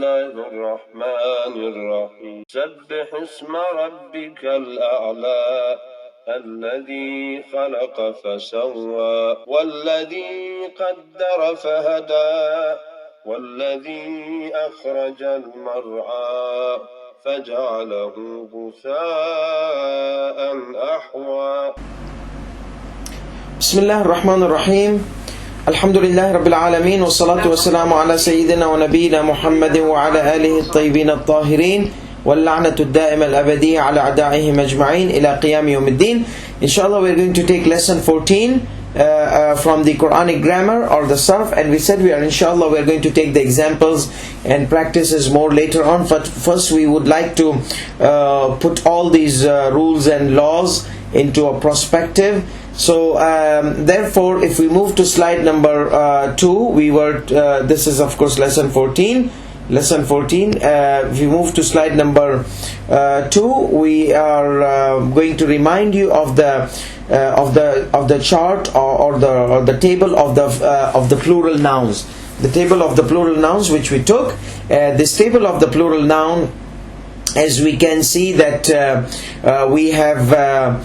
الله الرحمن الرحيم سبح اسم ربك الأعلى الذي خلق فسوى والذي قدر فهدى والذي أخرج المرعى فجعله غثاء أحوى. بسم الله الرحمن الرحيم. الحمد لله رب العالمين والصلاة والسلام على سيدنا ونبينا محمد وعلى آله الطيبين الطاهرين واللعنة الدائمة الأبدية على أعدائهم أجمعين إلى قيام يوم الدين. Inshallah, we're going to take lesson 14 from the Quranic grammar or the Sarf, and we said inshallah we're going to take the examples and practices more later on, but first we would like to put all these rules and laws into a perspective. So therefore, if we move to slide number 2, this is of course lesson 14. If we move to slide number 2, we are going to remind you of the chart or the table of the plural nouns. The table of the plural nouns which we took. This table of the plural noun, as we can see that we have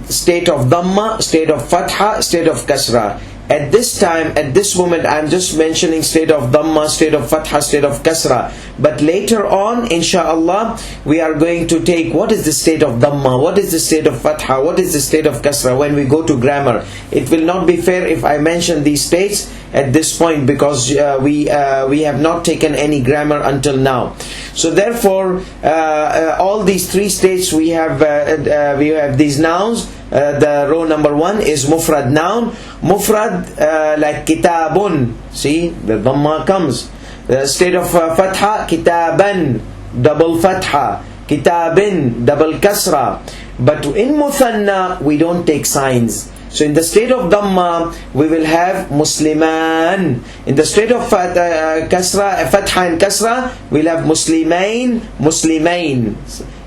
state of Dhamma, state of Fatha, state of Kasra. At this time, at this moment, I am just mentioning state of Dhamma, state of Fatha, state of Kasra. But later on, inshallah, we are going to take what is the state of Dhamma, what is the state of Fatha, what is the state of Kasra when we go to grammar. It will not be fair if I mention these states at this point, because we have not taken any grammar until now. So therefore, all these three states we have these nouns. The row number 1 is mufrad noun. Mufrad like kitabun. See, the dhamma comes. The state of fatha, kitaban, double fatha. Kitabin, double kasra. But in muthanna, we don't take signs. So in the state of Dhamma, we will have Musliman. In the state of Fatha and Kasra, we'll have Muslimain, Muslimain.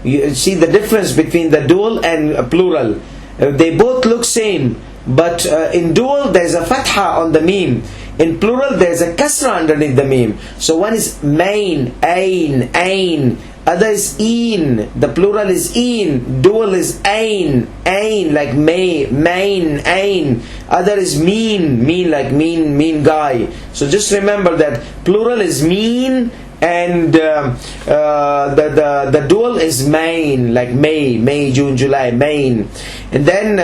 You see the difference between the dual and plural. They both look same, but in dual there's a Fatha on the meme. In plural there's a Kasra underneath the meme. So one is main, ain. Other is een. The plural is een. Dual is ain like main, ain. Other is mean like mean guy. So just remember that plural is mean, and the dual is main, like May, June, July, main. And then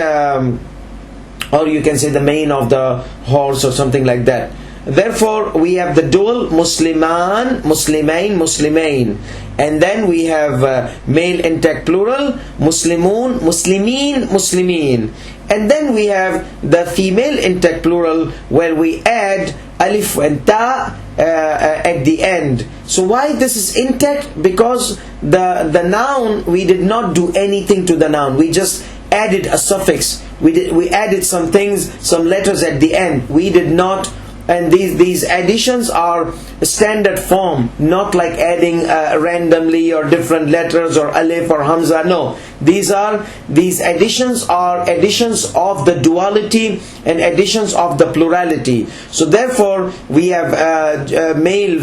or you can say the mane of the horse or something like that. Therefore, we have the dual Musliman, Muslimain, Muslimain. And then we have male intact plural, Muslimun, Muslimin, Muslimin. And then we have the female intact plural, where we add alif and ta at the end. So why this is intact? Because the noun, we did not do anything to the noun. We just added a suffix. We added some things, some letters at the end. We did not. And these additions are standard form, not like adding randomly or different letters or alif or hamza. No, these additions are additions of the duality and additions of the plurality. So therefore, we have male,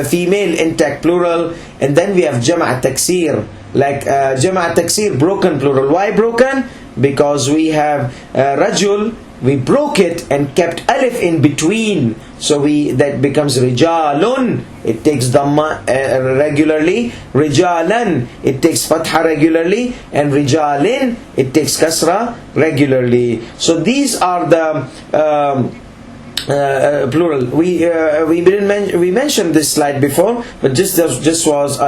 female intact plural, and then we have jama' taksir, like jama' taksir, broken plural. Why broken? Because we have rajul. We broke it and kept alif in between, so that becomes rijalun. It takes dhamma regularly. Rijalan, it takes fatha regularly, and rijalin, it takes kasra regularly. So these are the plural. We mentioned this slide before, but just was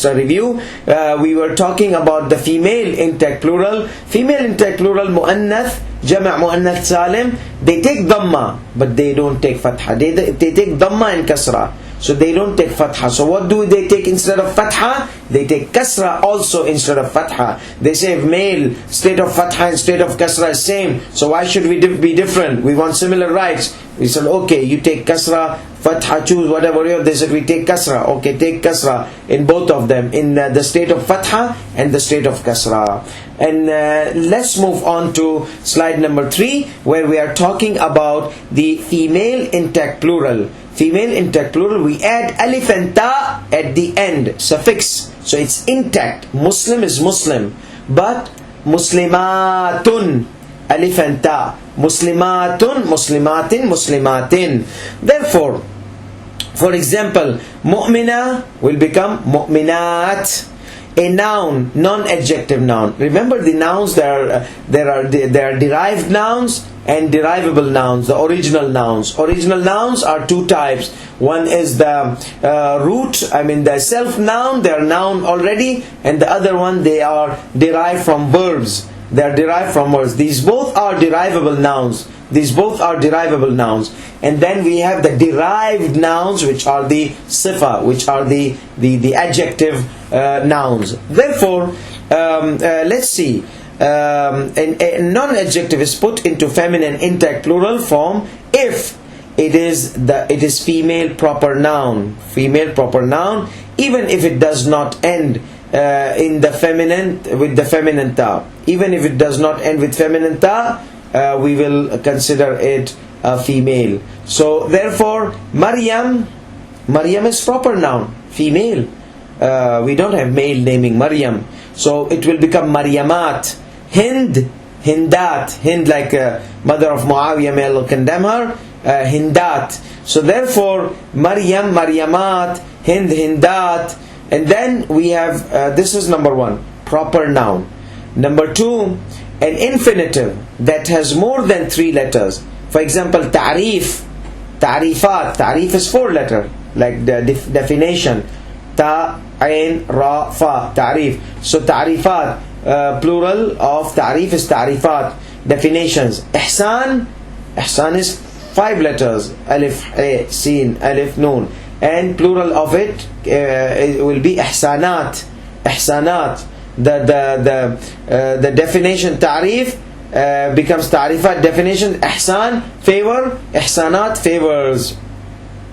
a review. We were talking about the female intact plural. Female intact plural muannath, jama' muannath salim. They take dhamma, but they don't take fatha. They take dhamma and kasra. So they don't take fatha. So what do they take instead of fatha? They take kasra also instead of fatha. They say if male state of fatha and state of kasra is same, so why should we be different? We want similar rights. We said, okay, you take kasra, fatha, choose whatever you have. They said, we take kasra. Okay, take kasra in both of them, in the state of fatha and the state of kasra. And let's move on to slide number 3, where we are talking about the female intact plural. female intact plural, we add alif and ta at the end, suffix. So it's intact. Muslim is Muslim, but muslimatun, alif and ta. Muslimatun, muslimatin, muslimatin. Therefore, for example, mu'mina will become mu'minat. A noun, non-adjective noun. Remember the nouns, there are derived nouns and derivable nouns, the original nouns. Original nouns are two types. One is the root, the self noun, they are noun already, and the other one, they are derived from verbs. They are derived from words. These both are derivable nouns. These both are derivable nouns. And then we have the derived nouns, which are the sifa, which are the adjective nouns. Therefore, let's see. A non-adjective is put into feminine intact plural form if it is female proper noun. Female proper noun, even if it does not end in the feminine with the feminine ta. Even if it does not end with feminine ta, we will consider it a female. So therefore, Maryam is proper noun, female. We don't have male naming Maryam, so it will become Maryamat. Hind, Hindat. Hind, like mother of Muawiyah, may Allah condemn her. Hindat. So therefore, Maryam, Maryamat, Hind, Hindat. And then we have, this is number one, proper noun. Number two, an infinitive that has more than 3 letters. For example, ta'rif, ta'rifat. Ta'rif is 4 letters, like the definition. Ta, ain, ra, fa, ta'rif. So ta'rifat, plural of ta'rif is ta'rifat. Definitions. Ihsan is 5 letters. Alif, a, sin, alif, noon. And plural of it will be ihsanat. Ihsanat. The definition ta'rif becomes ta'rifat. Definition ihsan, favor. Ihsanat, favors.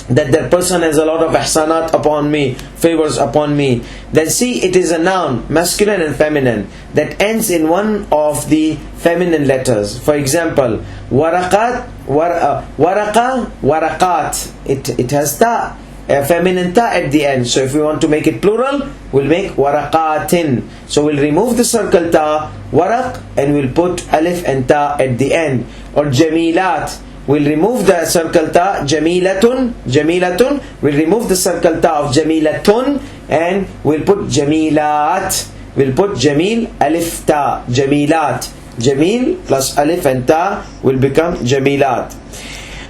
That person has a lot of ihsanat upon me, favors upon me. Then see, it is a noun, masculine and feminine, that ends in one of the feminine letters. For example, waraqat, waraqa, waraqat. It has ta, feminine ta at the end. So if we want to make it plural, we'll make waraqatin. So we'll remove the circle ta, waraq, and we'll put alif and ta at the end. Or jamilat, we'll remove the circle ta, jamilatun. We'll remove the circle ta of jamilatun, and we'll put jamilat. We'll put jamil, alif ta, jamilat. Jamil plus alif and ta will become jamilat.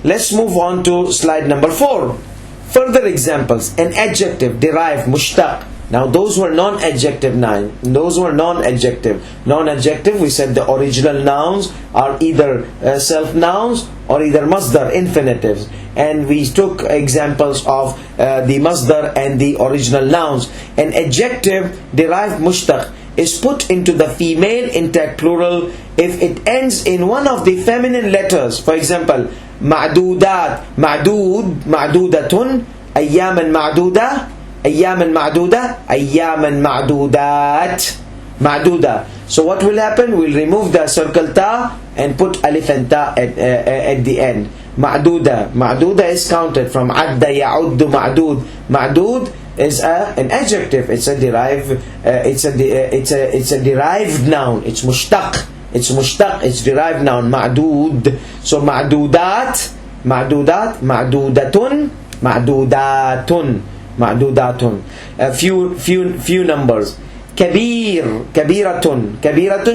Let's move on to slide number 4. Further examples. An adjective derived mushtaq. Now those were non-adjective nouns. Those were non-adjective. Non-adjective, we said the original nouns are either self-nouns or either masdar, infinitives. And we took examples of the masdar and the original nouns. An adjective derived mushtaq is put into the female intact plural if it ends in one of the feminine letters. For example, ma'dudat, ma'dudatun, ayyaman ma'duda, ayyaman ma'duda, ayyaman ma'dudat, ma'duda. So what will happen? We'll remove the circle ta and put alif and ta at the end. Ma'duda is counted from adda, ya'uddu, ma'dud. Ma'dud is an adjective. It's a derived. It's a derived noun. It's mushtaq. It's derived noun. Ma'dud. So ma'dudat, ma'dudatun, ma'dudatun. A few numbers. Kabiratun.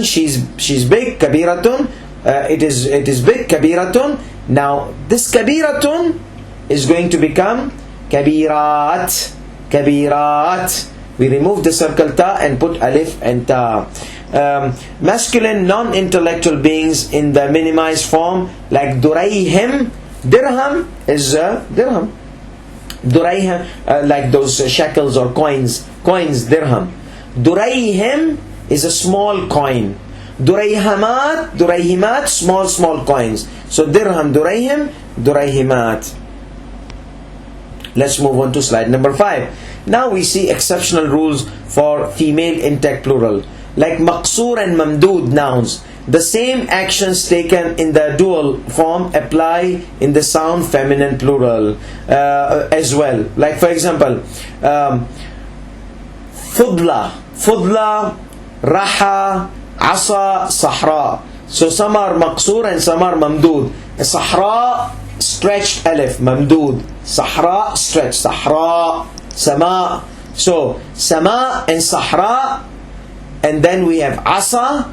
She's big. Kabiratun. It is big. Kabiratun. Now this kabiratun is going to become kabirat. We remove the circle ta and put alif and ta. Masculine non-intellectual beings in the minimized form, like durayhim. Dirham is dirham. Durayhim, like those shekels or coins, dirham. Durayhim is a small coin. Durayhimat, small coins. So dirham, durayhim, durayhimat. Let's move on to slide number 5. Now we see exceptional rules for female intact plural, like maqsoor and mamdood nouns. the same actions taken in the dual form apply in the sound feminine plural as well. Like for example, fudla, raha, asa, sahra. So some are maqsoor and some are mamdood. Sahra, stretched alif, mamdood. Sahra, stretched. Sahra, sama. So sama and sahra, and then we have asa,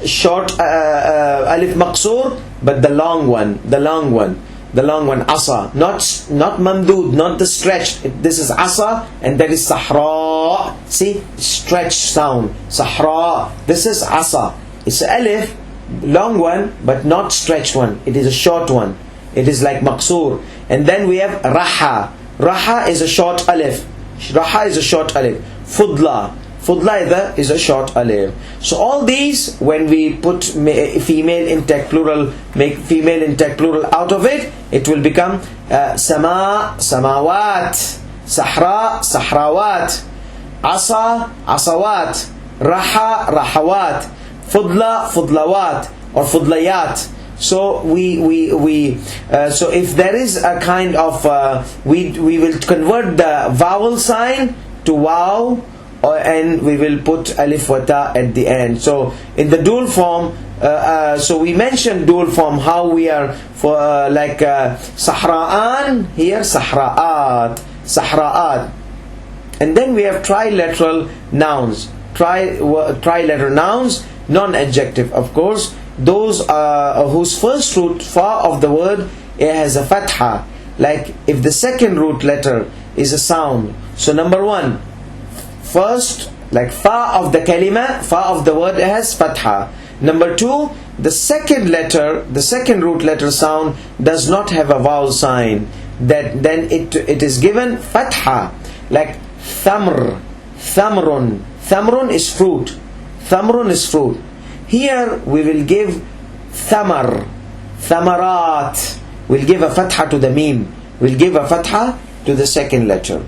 short alif maqsoor, but the long one, asa, not mamdood, not the stretched. This is asa and that is sahra. See, stretched sound, sahra. This is asa. It's alif, long one, but not stretched one. It is a short one. It is like maqsoor. And then we have raha. Raha is a short alif. Raha is a short alif. Fudla is a short alif. So all these, when we put female intact plural, make female intact plural out of it, it will become sama, samawat, sahra, sahrawat, asa, asawat, raha, rahawat, fudla, fudlawat, or fudlayat. So so if there is a kind of we will convert the vowel sign to wow, and we will put alif wa ta at the end. So in the dual form, so we mentioned dual form, how we are for like sahra'an, here sahra'at, and then we have trilateral nouns, trilateral nouns, non-adjective of course, those whose first root fa of the word has a fatha. Like if the second root letter is a sound, so number one, first, like fa of the kalima, fa of the word has fatha. Number two, the second letter, the second root letter sound does not have a vowel sign, that then it is given fatha. Like thamr, thamrun. Thamrun is fruit. Thamrun is fruit. Here we will give thamar, thamarat. We'll give a fatha to the meme. We'll give a fatha to the second letter.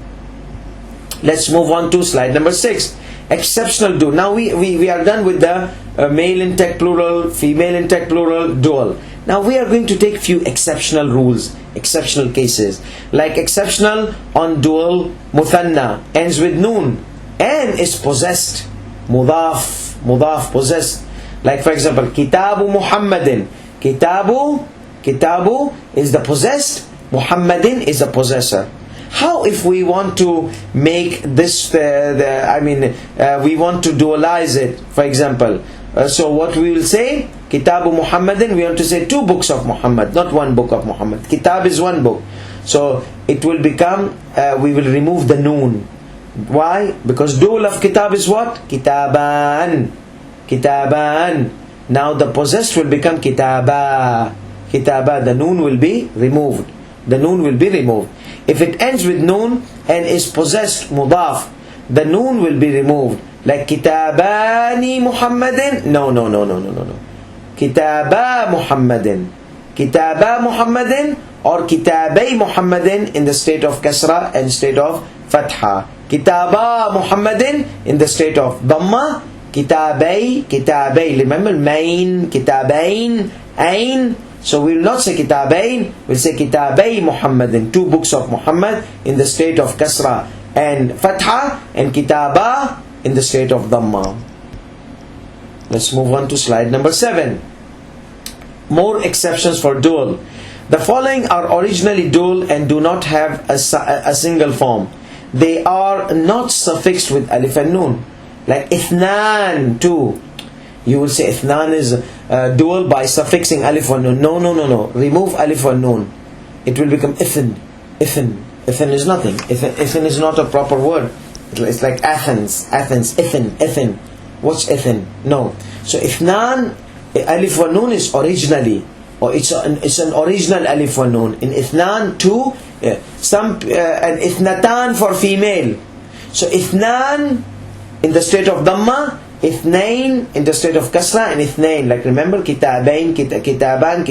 Let's move on to slide number 6. Exceptional dual. Now we are done with the male intact plural, female intact plural, dual. Now we are going to take few exceptional rules, exceptional cases. Like exceptional on dual, muthanna, ends with noon and is possessed. Mudaf, possessed. Like for example, kitabu Muhammadin. Kitabu is the possessed, Muhammadin is the possessor. How if we want to make this, we want to dualize it, for example. So what we will say, Kitabu Muhammadin, we want to say 2 books of Muhammad, not 1 book of Muhammad. Kitab is 1 book. So it will become, we will remove the noon. Why? Because dual of kitab is what? Kitaban. Now the possessed will become kitaba. The noon will be removed. If it ends with noon and is possessed, mudaf, the noon will be removed. Like kitabani Muhammadin. No. Kitaba Muhammadin or kitabay Muhammadin in the state of kasra and state of fatha. Kitaba Muhammadin in the state of dhamma. Kitabay. Remember main, kitabain, ain. So we will not say kitabain, we'll say kitabay Muhammadin, 2 books of Muhammad in the state of kasra and fatha, and kitaba in the state of dhamma. Let's move on to slide number 7. More exceptions for dual. The following are originally dual and do not have a single form. They are not suffixed with alif and noon. Like ithnan, 2. You will say ithnan is dual by suffixing alif and noon. No. Remove alif and noon. It will become ithin. Ithin is nothing. Ithin is not a proper word. It's like Athens. Ithin. What's ithin? No. So ithnan, alif and noon is originally, or it's an original alif and noon. In ithnan, 2. And ithnatan for female. So ithnan in the state of dhamma, ithnain in the state of kasra, and ithnain. Like remember, kitabain, kitaban,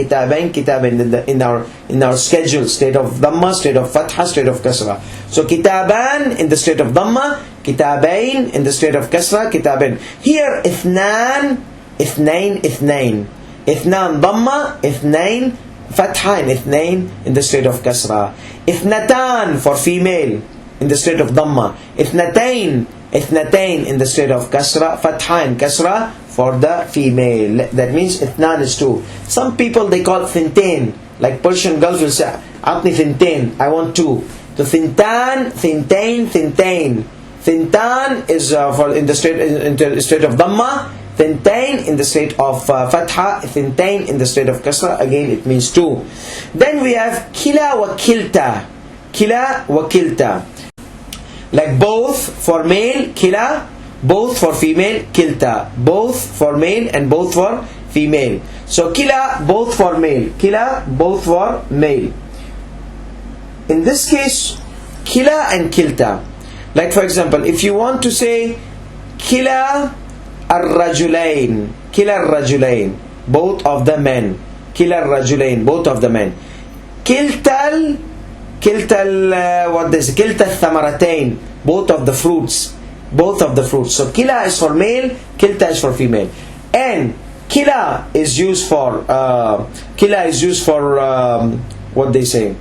in our schedule, state of dhamma, state of fatha, state of kasra. So kitaban in the state of dhamma, kitabain in the state of kasra, kitabain. Here ithnan Ithnain, ithnain. Ithnan dhamma, ithnain fatha, and ithnain in the state of kasra. Ithnatan for female in the state of dhamma. Ithnatain, ithnatain in the state of kasra, fatha and kasra for the female. That means ithnan is 2. Some people they call thintain, like Persian girls will say, Atni thintain, I want 2. So thintan, thintain, thintain. Thintan is for in the state of dhamma. Thintain in the state of fatha. Thintain in the state of kasra. Again, it means 2. Then we have kila wa kilta. Kila wa kilta. Like both for male, kila. Both for female, kilta. Both for male and both for female. So kila, both for male. Kila, both for male. In this case, kila and kilta. Like for example, if you want to say kila ar-rajulain, kila ar-rajulain, both of the men. Kila ar-rajulain, both of the men. Kiltal, what they say, kilta thamaratain, both of the fruits. Both of the fruits. So kila is for male, kilta is for female. And kila is used for what they say,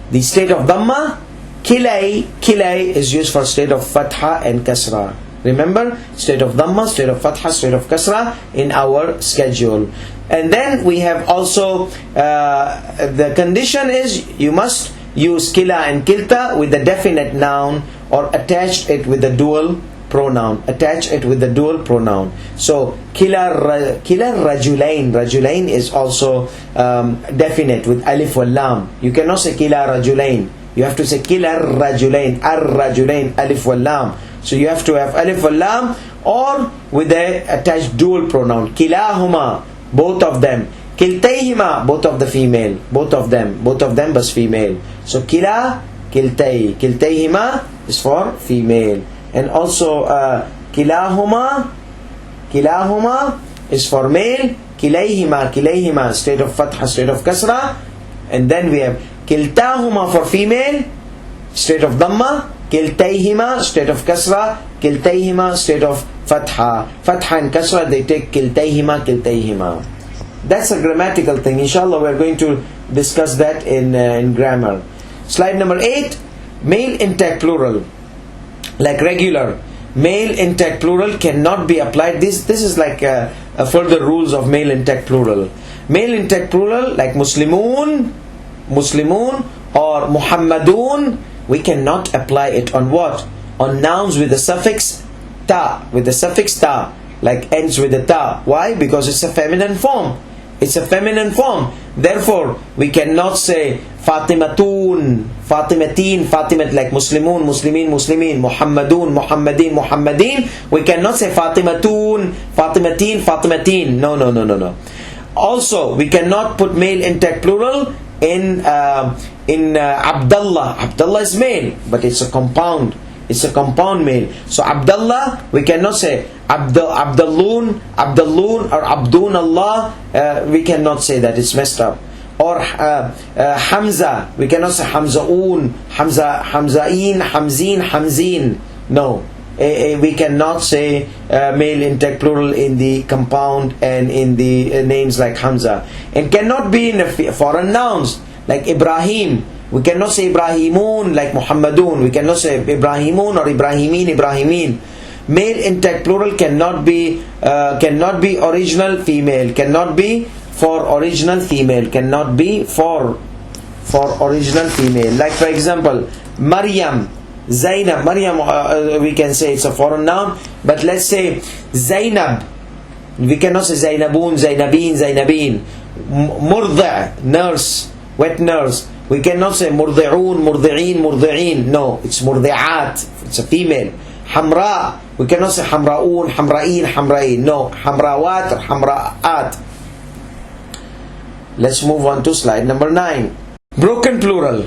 the state of dhamma. Kilay is used for state of fatha and kasra. Remember, state of dhamma, state of fatha, state of kasra in our schedule. And then we have also the condition is you must use kila and kilta with the definite noun or attach it with the dual pronoun. Attach it with the dual pronoun. So kila rajulain. Rajulain is also definite with alif wal lam. You cannot say kila rajulain. You have to say kila rajulain. Ar-rajulain, alif wal lam. So you have to have alif wal lam or with the attached dual pronoun. Kilahuma, both of them. Kiltayhima, both of the female. Both of them was female. So kila, kiltay. Kiltayhima is for female. And also kilahuma is for male. Kilayhima, state of fatha, state of kasra. And then we have kiltahuma for female, state of dhamma. Kiltayhima, state of kasra. Kiltayhima, state of fatha. Fatha and kasra, they take kiltayhima. That's a grammatical thing. Inshallah, we're going to discuss that in grammar. Slide number 8, male intact plural. Like regular, male intact plural cannot be applied. This is like a further rules of male intact plural. Male intact plural like Muslimun or Muhammadun, we cannot apply it on what? On nouns with the suffix ta, like ends with the ta. Why? Because it's a feminine form. Therefore, we cannot say Fatimatun, Fatimat like Muslimun, Muslimin, Muhammadin. We cannot say Fatimatin. No. Also, we cannot put male intact plural in Abdullah. Abdullah is male, but it's a compound. It's a compound male. So Abdullah, we cannot say Abdallun or Abdun Allah. We cannot say that. It's messed up. Or Hamza, we cannot say Hamzaun, Hamzain, Hamzin. No, we cannot say male intact plural in the compound and in the names like Hamza. And cannot be in foreign nouns like Ibrahim. We cannot say Ibrahimun like Muhammadun. We cannot say Ibrahimun or Ibrahimin. Male intact plural cannot be original female. Cannot be for original female. Cannot be for original female. Like for example, Maryam, Zainab. Maryam, we can say it's a foreign noun. But let's say Zainab. We cannot say Zainabun, Zainabin. Murda, nurse, wet nurse. We cannot say Murdi'un, Murdi'in. No, it's Murdi'at. It's a female. Hamra. We cannot say Hamra'un, Hamra'in. No, Hamrawat or Hamra'at. Let's move on to slide number 9. Broken plural.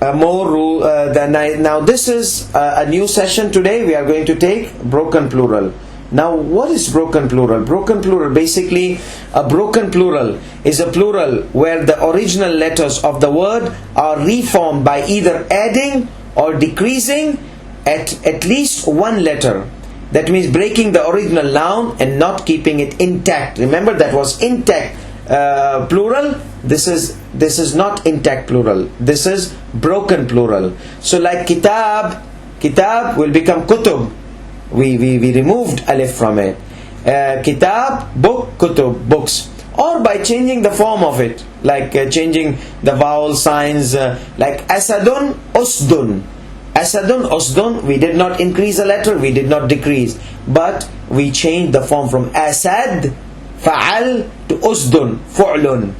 Now this is a new session today. We are going to take broken plural. Now what is broken plural? Broken plural, basically a broken plural is a plural where the original letters of the word are reformed by either adding or decreasing at least one letter That means breaking the original noun and not keeping it intact. Remember, that was intact plural. This is not intact plural. This is broken plural. So like kitab, kitab will become kutub. We removed alif from it. Kitab, book, kutub, books. Or by changing the form of it, like changing the vowel signs, like asadun, usdun. Asadun, usdun, we did not increase a letter, we did not decrease, but we changed the form from asad, fa'al, to usdun, fu'lun.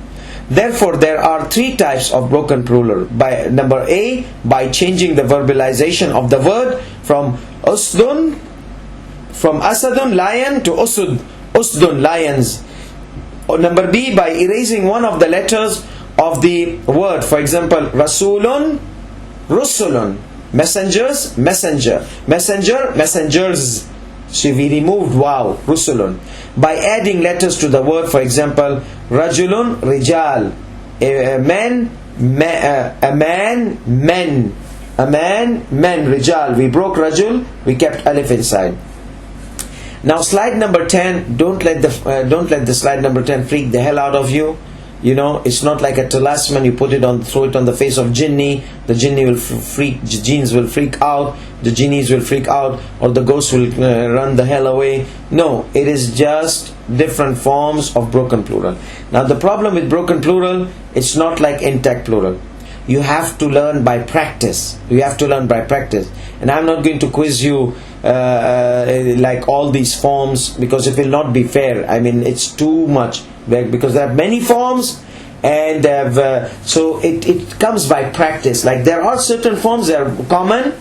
Therefore, there are three types of broken plural. By number A, by changing the verbalization of the word from usdun, from asadun, lion, to usud, usdun, lions. Or number B, by erasing one of the letters of the word. For example, rasulun, rusulun. Messengers, messenger. Messenger, messengers. So we removed wow, rusulun. By adding letters to the word, for example, rajulun, rijal. A man, men. A man, men, rijal. We broke rajul, we kept alif inside. Now slide number 10, don't let the slide number 10 freak the hell out of you. You know, it's not like a talisman, you put it on, throw it on the face of jinni, the jinni will freak, jinns will freak out, the jinnis will freak out, or the ghosts will run the hell away. No, it is just different forms of broken plural. Now the problem with broken plural, it's not like intact plural. You have to learn by practice. You have to learn by practice. And I'm not going to quiz you like all these forms, because it will not be fair. I mean, it's too much, because there are many forms, and so it comes by practice. Like there are certain forms that are common.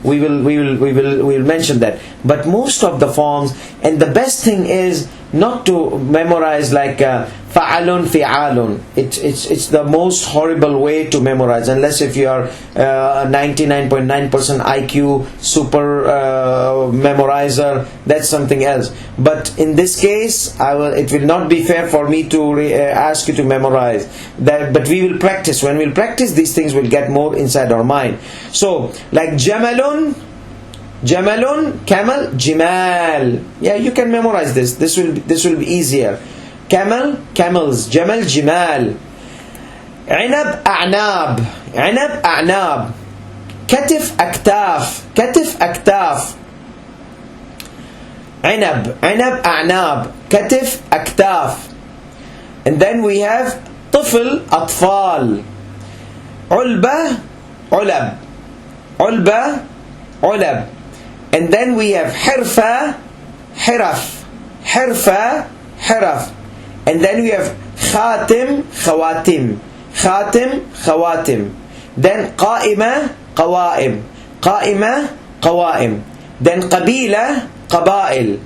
We will mention that. But most of the forms, and the best thing is not to memorize like fa'alun, fi'alun. It's the most horrible way to memorize, unless if you are 99.9% IQ super memorizer. That's something else. But in this case, it will not be fair for me to ask you to memorize that. But we will practice. When we'll practice, these things will get more inside our mind. So like jamalun, camel, jimal. Yeah, you can memorize this. This will be easier. Camel, camels. Jamal, jimal. Inab, a'nab. Katif, aktaf. Inab, a'nab. Katif, aktaf. And then we have طفل, atfal. Ulba, ulab. And then we have hirfa, hiraf. And then we have khatim, khawatim. Then qa'ima, qawa'im. Then qabila, qaba'il.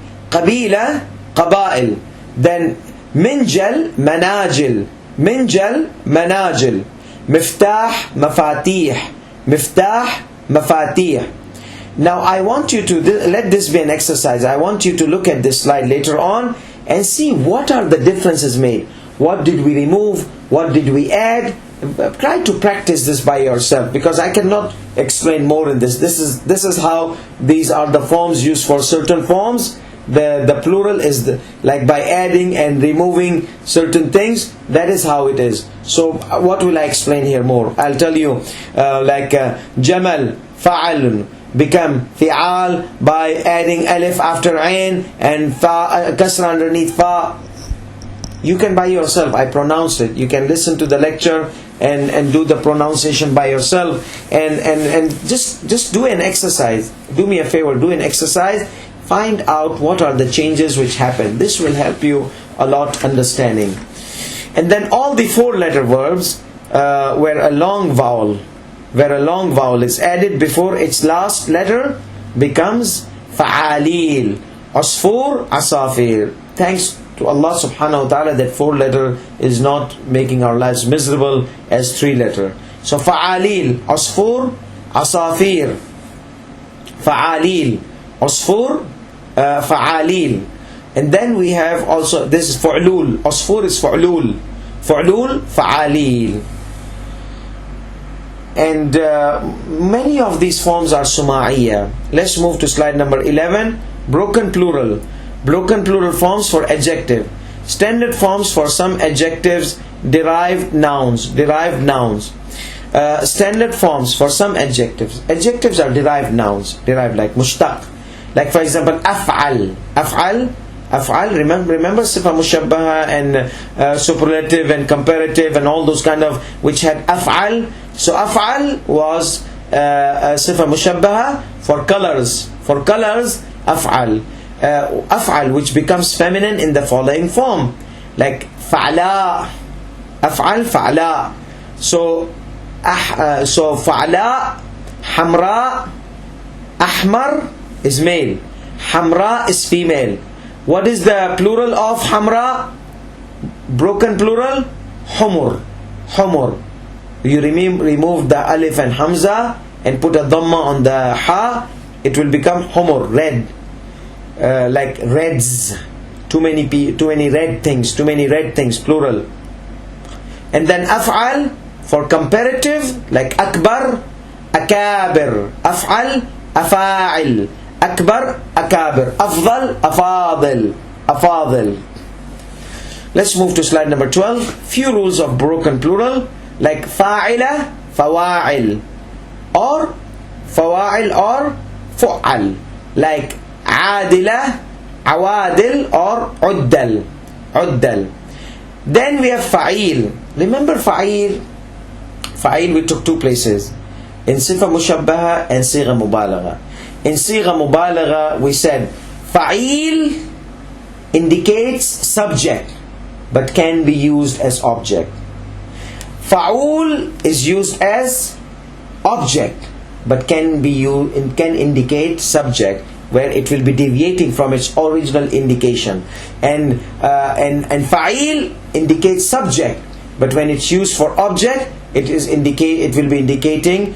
Then minjal, manajil. Miftah, mafatih. Now I want you to let this be an exercise. I want you to look at this slide later on and see what are the differences made. What did we remove? What did we add? Try to practice this by yourself, because I cannot explain more in this. This is how these are the forms used for certain forms. The plural is like by adding and removing certain things. That is how it is. So what will I explain here more? I'll tell you jamal, fa'alun become fi'al by adding alif after ain and kasra underneath fa. You can by yourself, I pronounced it. You can listen to the lecture and do the pronunciation by yourself, and just do an exercise. Do me a favor, do an exercise. Find out what are the changes which happen. This will help you a lot understanding. And then all the 4-letter verbs where a long vowel is added before its last letter becomes fa'alil. Asfur, asafir. Thanks to Allah subhanahu wa ta'ala that 4-letter is not making our lives miserable as 3-letter. So fa'alil, asfur, asafir. Fa'alil, asfur, fa'alil. And then we have also, this is fu'lul. Asfur is fu'lul. Fu'lul, fa'alil. And many of these forms are suma'iyya. Let's move to slide number 11. broken plural forms for adjective, standard forms for some adjectives, derived nouns, standard forms for some adjectives are derived nouns, derived like mushtaq, like for example af'al, remember sifa mushabbaha and superlative and comparative and all those kind of, which had af'al. So af'al was sifa mushabbaha for colors, af'al, which becomes feminine in the following form, like fa'la, af'al fa'la. So fa'la, hamra, ahmar is male, hamra is female. What is the plural of hamra? Broken plural, humur. You remove the alif and hamza and put a dhamma on the ha, it will become humur, red. Like reds, too many red things, plural. And then af'al for comparative, like akbar, akabir, af'al, afa'il, akbar, akabir, afdal, afadil. Let's move to slide number 12. Few rules of broken plural, like fa'ila, fawa'il, or fawa'il or fu'al, like adila, awadil, or uddal. Then we have fa'il. Remember fa'il we took two places, in sifa mushabbaha and sigha mubalagha. In sigha mubalagha we said fa'il indicates subject but can be used as object. Fa'ul is used as object but can indicate subject, where it will be deviating from its original indication. And fa'il indicates subject, but when it's used for object, it will be indicating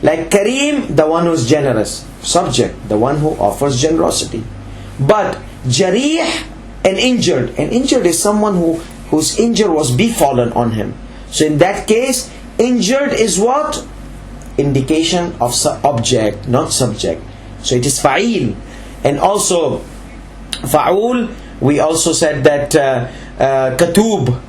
like kareem, the one who's generous, subject, the one who offers generosity. But jarih and injured is someone whose injury was befallen on him. So in that case, injured is what? Indication of object, not subject. So it is fa'il. And also fa'ul, we also said that katub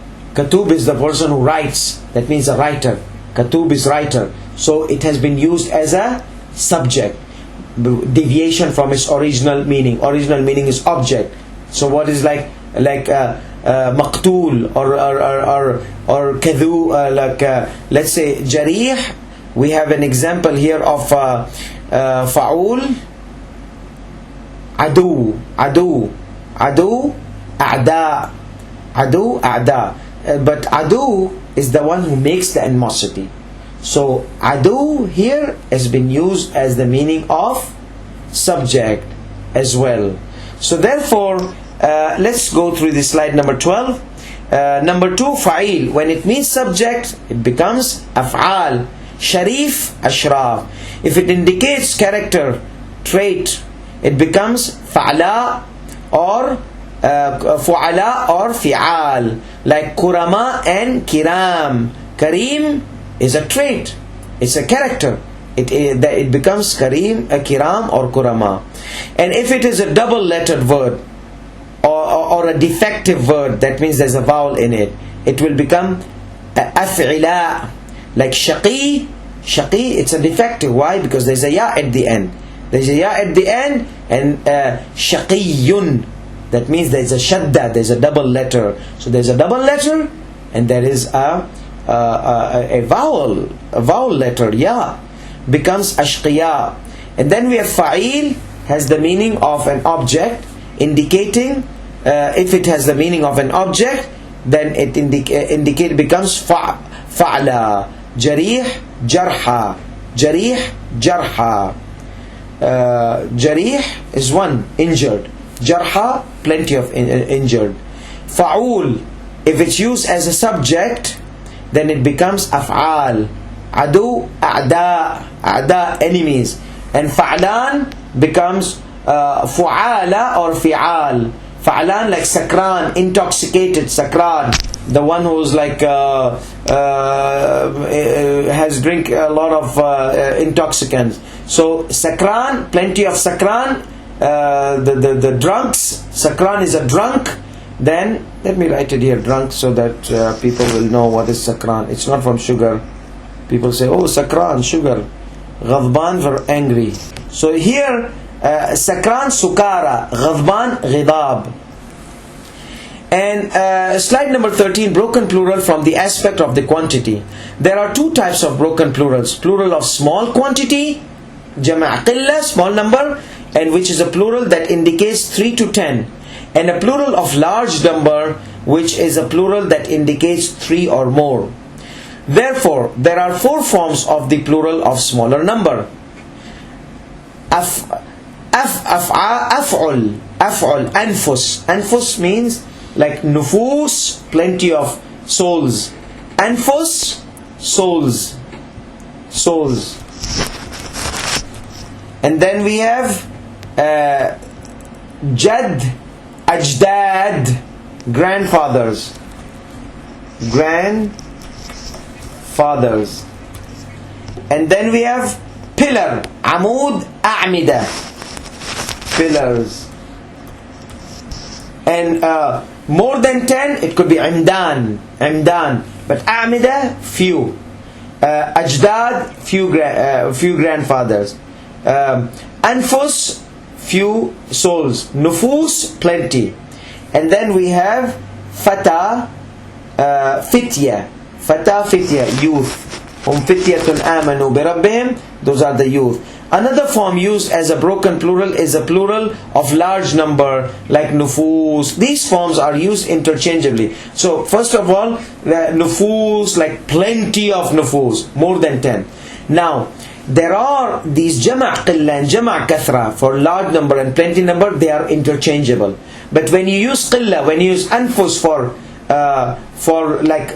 is the person who writes, that means a writer. Katub is writer. So it has been used as a subject, deviation from its original meaning. Original meaning is object. So what is like maqtul or kadhu, let's say jarih. We have an example here of fa'ul, adu, a'da. But adu is the one who makes the animosity. So adu here has been used as the meaning of subject as well. So therefore, let's go through the slide number 12. Number 2, fa'il. When it means subject, it becomes af'al. Sharif, ashraf. If it indicates character, trait, it becomes fa'ala or fu'ala or fi'al. Like kurama and kiram. Kareem is a trait, it's a character. It becomes kareem, kiram or kurama. And if it is a double lettered word or a defective word, that means there's a vowel in it, it will become af'ila. Like shaqi, it's a defective. Why? Because there's a ya at the end. And shaqiyun, that means there's a shadda, there's a double letter. So there's a double letter and there is a vowel letter, ya, becomes ashqiya. And then we have fa'il, has the meaning of an object, indicating, if it has the meaning of an object, then it becomes fa'la. Jarih, jarha. Jarih is one, injured. Jarha, plenty of injured. Fa'ul, if it's used as a subject, then it becomes af'al. Adu, a'da, enemies. And fa'lan becomes fu'ala or fi'al. Fa'lan, like sakran, intoxicated, sakran, the one who's like has drink a lot of intoxicants. So sakran, plenty of sakran, the drunks, sakran is a drunk, then let me write it here, drunk, so that people will know what is sakran. It's not from sugar. People say, oh, sakran, sugar. Ghadban for angry. So here, sakran, sukara. Ghadban, ghidab. And slide number 13, broken plural from the aspect of the quantity. There are two types of broken plurals. Plural of small quantity, jama' qilla, small number, and which is a plural that indicates 3 to 10. And a plural of large number, which is a plural that indicates 3 or more. Therefore, there are 4 forms of the plural of smaller number. Af'ul, anfus. Anfus means like nufus, plenty of souls. Anfus, souls. Souls. And then we have Jad, Ajdad, grandfathers. Grandfathers. And then we have pillar, Amud, A'mida, pillars. And more than 10, it could be Imdan. But A'mida, few. Ajdad, few grandfathers. Anfus, few souls. Nufus, plenty. And then we have Fata, Fitya. Fata, Fitya, youth. Fityatun amanu bi rabbihim, those are the youth. Another form used as a broken plural is a plural of large number, like nufus. These forms are used interchangeably. So first of all, nufus, like plenty of nufus, more than 10. Now, there are these jama' qilla and jama' kathra for large number and plenty number, they are interchangeable. But when you use qilla, when you use anfus for like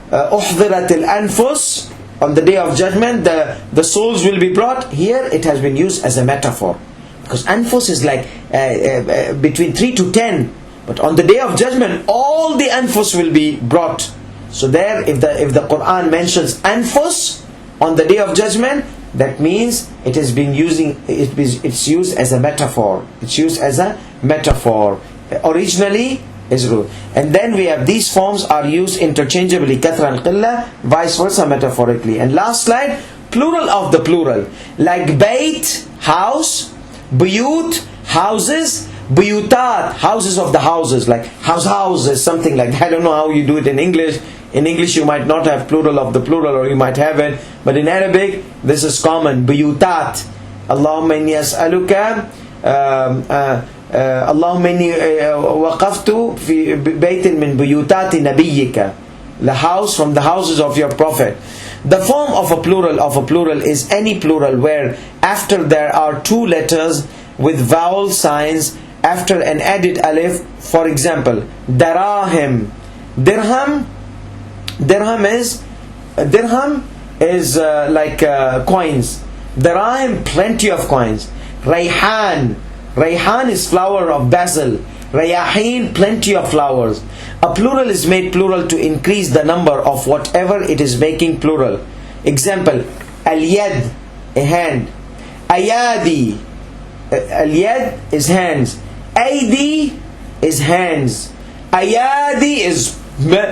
uhdirat al-anfus, on the day of judgment, the souls will be brought. Here it has been used as a metaphor, because anfus is like between 3 to 10. But on the day of judgment, all the anfus will be brought. So there, if the Quran mentions anfus on the day of judgment, that means it is being it's used as a metaphor. It's used as a metaphor. Originally is rule. And then we have these forms are used interchangeably, kathra and qilla, vice versa metaphorically. And last slide, plural of the plural, like bayt, house, buyut, houses, buyutat, houses of the houses, like houses, something like that. I don't know how you do it in English. In English you might not have plural of the plural, or you might have it, but in Arabic this is common. Buyutat. Allahumma inni as'aluka اللهم إني وقفت في بيت من بيوتات نبيك, the house from the houses of your prophet. The form of a plural is any plural where after there are 2 letters with vowel signs after an added alif. For example, darahim, dirham is like coins. Darahim, plenty of coins. Rayhan is flower of basil. Rayahin, plenty of flowers. A plural is made plural to increase the number of whatever it is making plural. Example, al-yad, a hand. Ayadi, al-yad is hands. Aidi is hands. Ayadi is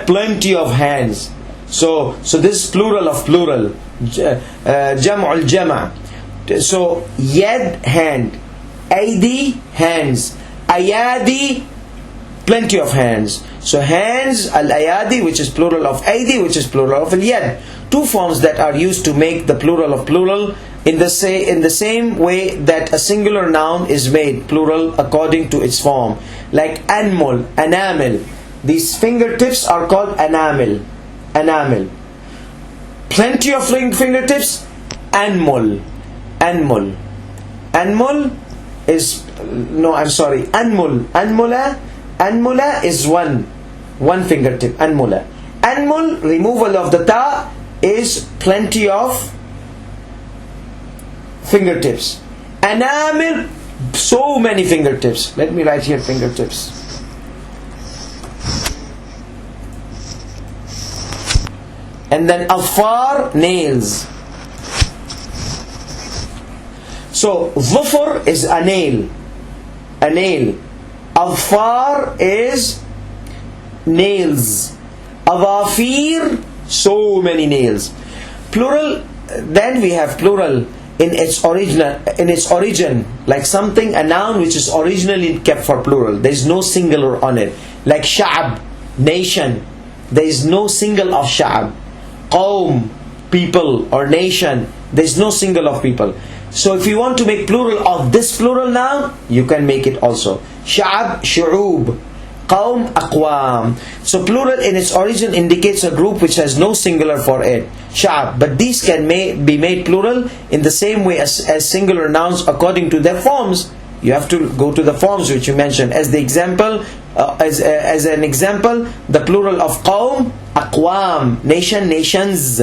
plenty of hands. So this is plural of plural. Jam'ul jama'. So yad, hand. Aidi, hands. Ayadi, plenty of hands. So hands, al-ayadi, which is plural of aidi, which is plural of al-yad. 2 forms that are used to make the plural of plural in the same way that a singular noun is made plural according to its form. Like anmul, anamil. These fingertips are called anamil. Plenty of fingertips, anmul. Anmul is, no, I'm sorry, Anmula is one fingertip, Anmula. Anmul, removal of the ta, is plenty of fingertips. Anamil, so many fingertips. Let me write here fingertips. And then afar, nails. So dhufur is a nail. a nail. Adfar is nails. Adafir, so many nails. Plural, then we have plural in its origin, like something, a noun which is originally kept for plural. There is no singular on it. Like sha'ab, nation. There is no single of sha'ab. Qawm, people or nation. There is no single of people. So if you want to make plural of this plural noun, you can make it also. Sha'ab, shu'ub. Qawm, aqwam. So plural in its origin indicates a group which has no singular for it. Sha'ab. But these can be made plural in the same way as singular nouns according to their forms. You have to go to the forms which you mentioned. As the example, as an example, the plural of qawm, aqwam. Nation, nations.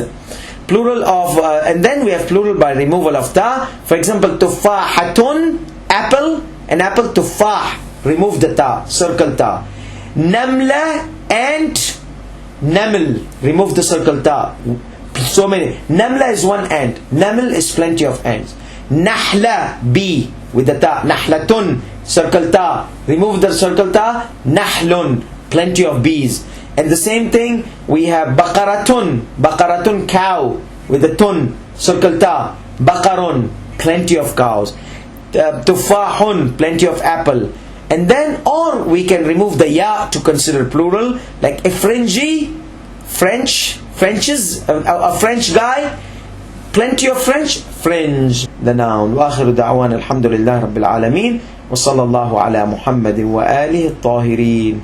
Plural of, and then we have plural by removal of ta. For example, tuffahatun, apple, an apple, tuffah. Remove the ta, circle ta. Namla, ant, naml. Remove the circle ta. So many. Namla is one ant. Naml is plenty of ants. Nahla, bee, with the ta. Nahlatun, circle ta. Remove the circle ta. Nahlun, plenty of bees. And the same thing, we have baqaratun. Baqaratun, cow, with the tun, circle ta. Baqarun, plenty of cows. Tuffahun, plenty of apple. And then, or we can remove the ya to consider plural, like ifrinji, Frenches, a French guy, plenty of French, fringe, the noun. وآخر دعوانا الحمد لله رب العالمين وصلى الله على محمد وآله الطاهرين.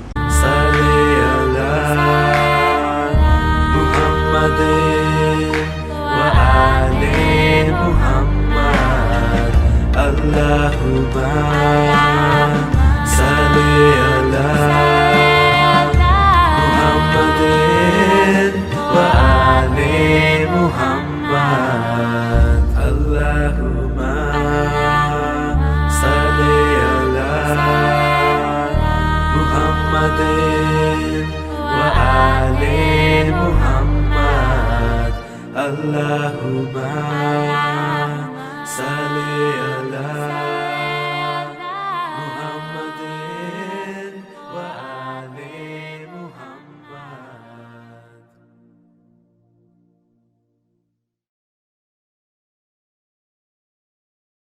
Allahumma